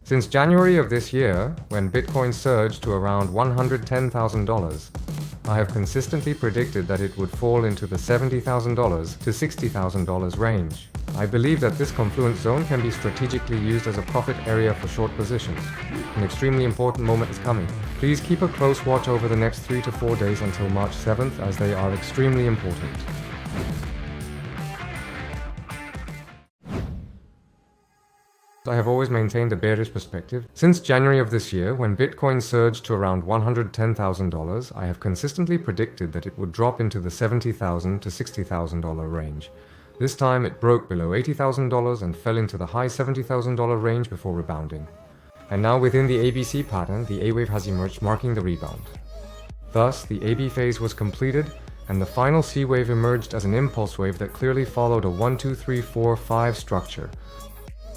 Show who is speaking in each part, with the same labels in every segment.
Speaker 1: Since January of this year, when Bitcoin surged to around $110,000, I have consistently predicted that it would fall into the $70,000 to $60,000 range. I believe that this confluence zone can be strategically used as a profit area for short positions. An extremely important moment is coming. Please keep a close watch over the next 3 to 4 days until March 7th, as they are extremely important. I have always maintained a bearish perspective. Since January of this year, when Bitcoin surged to around $110,000, I have consistently predicted that it would drop into the $70,000 to $60,000 range. This time it broke below $80,000 and fell into the high $70,000 range before rebounding. And now within the ABC pattern, the A wave has emerged, marking the rebound. Thus, the AB phase was completed, and the final C wave emerged as an impulse wave that clearly followed a 1, 2, 3, 4, 5 structure.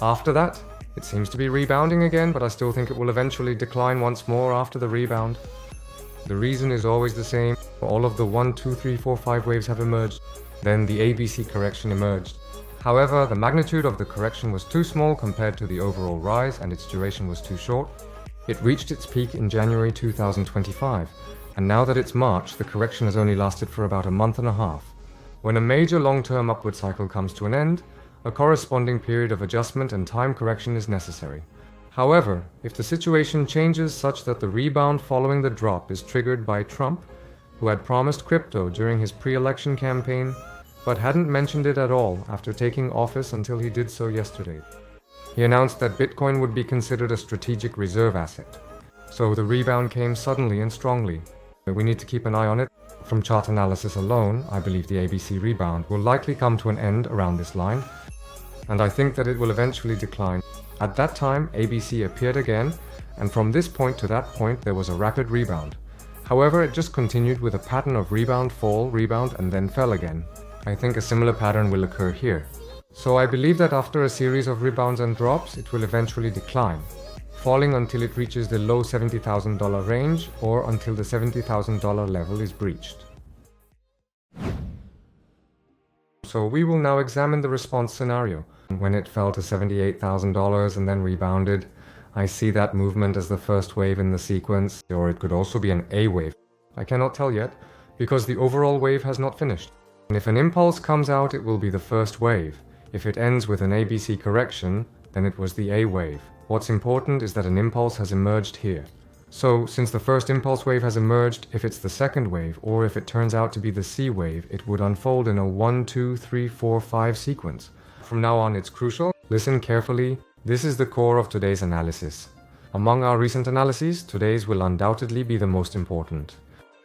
Speaker 1: After that, it seems to be rebounding again, but I still think it will eventually decline once more after the rebound. The reason is always the same. All of the 1, 2, 3, 4, 5 waves have emerged. Then the ABC correction emerged. However, the magnitude of the correction was too small compared to the overall rise, and its duration was too short. It reached its peak in January 2025, and now that it's March, the correction has only lasted for about a month and a half. When a major long-term upward cycle comes to an end, a corresponding period of adjustment and time correction is necessary. However, if the situation changes such that the rebound following the drop is triggered by Trump, who had promised crypto during his pre-election campaign, but hadn't mentioned it at all after taking office until he did so yesterday. He announced that Bitcoin would be considered a strategic reserve asset. So the rebound came suddenly and strongly. We need to keep an eye on it. From chart analysis alone, I believe the ABC rebound will likely come to an end around this line, and I think that it will eventually decline. At that time, ABC appeared again, and from this point to that point there was a rapid rebound. However, it just continued with a pattern of rebound, fall, rebound, and then fell again. I think a similar pattern will occur here. So I believe that after a series of rebounds and drops, it will eventually decline, falling until it reaches the low $70,000 range or until the $70,000 level is breached. So we will now examine the response scenario. When it fell to $78,000 and then rebounded, I see that movement as the first wave in the sequence, or it could also be an A wave. I cannot tell yet, because the overall wave has not finished. And if an impulse comes out, it will be the first wave. If it ends with an ABC correction, then it was the A wave. What's important is that an impulse has emerged here. So, since the first impulse wave has emerged, if it's the second wave, or if it turns out to be the C wave, it would unfold in a 1, 2, 3, 4, 5 sequence. From now on, it's crucial. Listen carefully. This is the core of today's analysis. Among our recent analyses, today's will undoubtedly be the most important.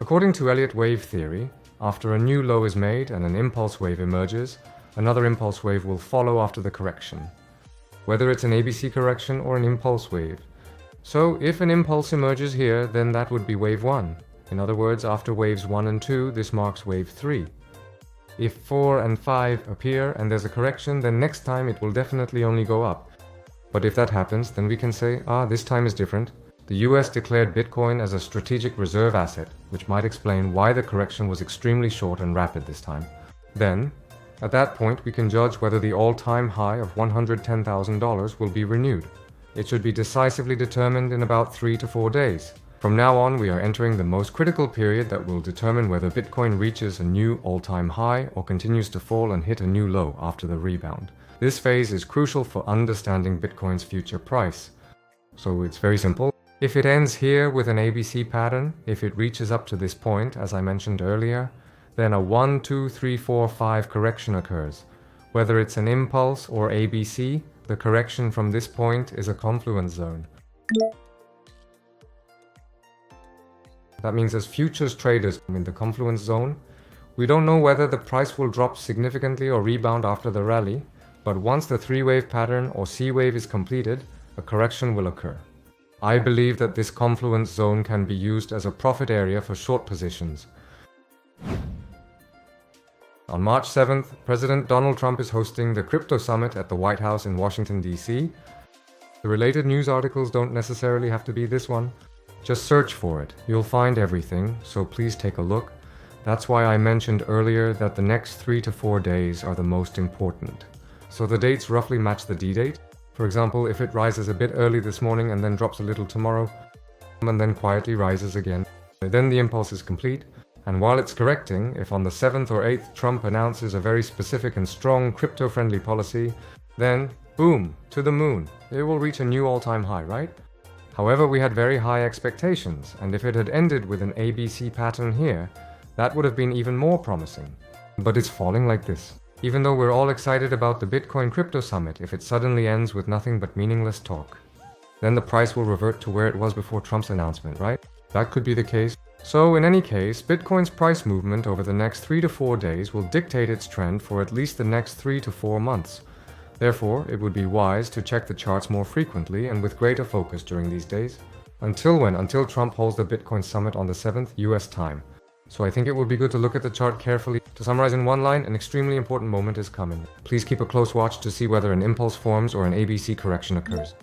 Speaker 1: According to Elliott Wave theory, after a new low is made and an impulse wave emerges, another impulse wave will follow after the correction, whether it's an ABC correction or an impulse wave. So, if an impulse emerges here, then that would be wave 1. In other words, after waves 1 and 2, this marks wave 3. If 4 and 5 appear and there's a correction, then next time it will definitely only go up. But if that happens, then we can say, this time is different. The US declared Bitcoin as a strategic reserve asset, which might explain why the correction was extremely short and rapid this time. Then, at that point, we can judge whether the all-time high of $110,000 will be renewed. It should be decisively determined in about 3 to 4 days. From now on, we are entering the most critical period that will determine whether Bitcoin reaches a new all-time high or continues to fall and hit a new low after the rebound. This phase is crucial for understanding Bitcoin's future price. So it's very simple. If it ends here with an ABC pattern, if it reaches up to this point, as I mentioned earlier, then a 1, 2, 3, 4, 5 correction occurs. Whether it's an impulse or ABC, the correction from this point is a confluence zone. That means as futures traders in the confluence zone, we don't know whether the price will drop significantly or rebound after the rally, but once the 3-wave pattern or C wave is completed, a correction will occur. I believe that this confluence zone can be used as a profit area for short positions. On March 7th, President Donald Trump is hosting the Crypto Summit at the White House in Washington, D.C. The related news articles don't necessarily have to be this one. Just search for it. You'll find everything, so please take a look. That's why I mentioned earlier that the next 3 to 4 days are the most important. So the dates roughly match the D-date. For example, if it rises a bit early this morning and then drops a little tomorrow, and then quietly rises again, then the impulse is complete. And while it's correcting, if on the 7th or 8th Trump announces a very specific and strong crypto-friendly policy, then, boom, to the moon. It will reach a new all-time high, right? However, we had very high expectations, and if it had ended with an ABC pattern here, that would have been even more promising. But it's falling like this. Even though we're all excited about the Bitcoin Crypto Summit, if it suddenly ends with nothing but meaningless talk, then the price will revert to where it was before Trump's announcement, right? That could be the case. So in any case, Bitcoin's price movement over the next 3 to 4 days will dictate its trend for at least the next 3 to 4 months. Therefore, it would be wise to check the charts more frequently and with greater focus during these days. Until when? Until Trump holds the Bitcoin Summit on the 7th US time. So I think it would be good to look at the chart carefully. To summarize in one line, an extremely important moment is coming. Please keep a close watch to see whether an impulse forms or an ABC correction occurs.